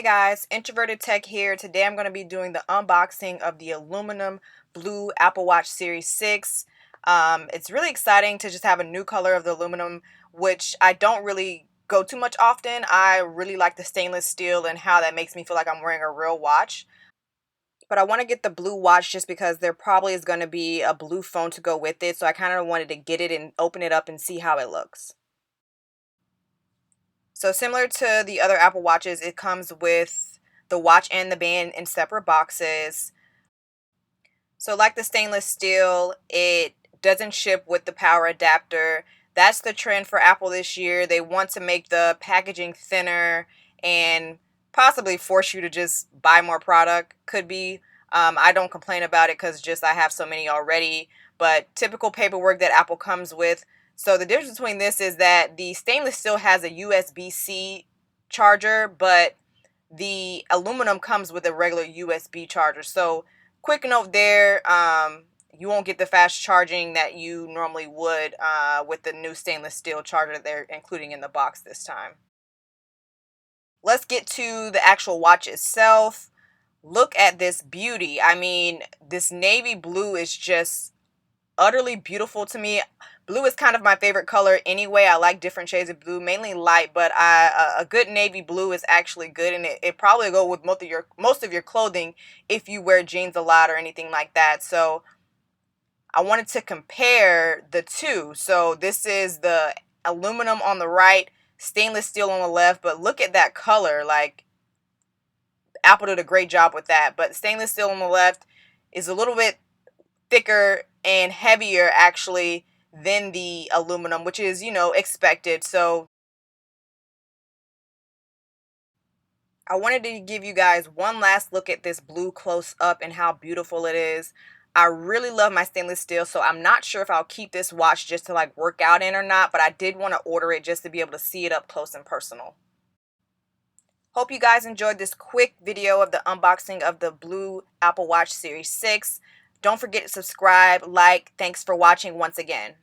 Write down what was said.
Hey guys, Introverted Tech here. Today I'm going to be doing the unboxing of the aluminum blue Apple Watch Series 6. It's really exciting to just have a new color of the aluminum, which I don't really go too much often. I really like the stainless steel and how that makes me feel like I'm wearing a real watch. But I want to get the blue watch just because there probably is going to be a blue phone to go with it. So I kind of wanted to get it and open it up and see how it looks. So similar to the other Apple Watches, it comes with the watch and the band in separate boxes. So like the stainless steel, it doesn't ship with the power adapter. That's the trend for Apple this year. They want to make the packaging thinner and possibly force you to just buy more product. Could be. I don't complain about it because just I have so many already. But typical paperwork that Apple comes with. So the difference between this is that the stainless steel has a USB-C charger, but the aluminum comes with a regular USB charger. So quick note there, you won't get the fast charging that you normally would with the new stainless steel charger that they're including in the box this time. Let's get to the actual watch itself. Look at this beauty. I mean, this navy blue is just utterly beautiful to me. Blue is kind of my favorite color anyway. I like different shades of blue, mainly light, but a good navy blue is actually good, and it probably go with most of your clothing if you wear jeans a lot or anything like that. So I wanted to compare the two. So this is the aluminum on the right, stainless steel on the left, but look at that color. Like, Apple did a great job with that. But stainless steel on the left is a little bit thicker and heavier actually than the aluminum, which is, expected. So I wanted to give you guys one last look at this blue close up and how beautiful it is. I really love my stainless steel, so I'm not sure if I'll keep this watch just to like work out in or not, but I did want to order it just to be able to see it up close and personal. Hope you guys enjoyed this quick video of the unboxing of the blue Apple Watch Series 6. Don't forget to subscribe, like. Thanks for watching once again.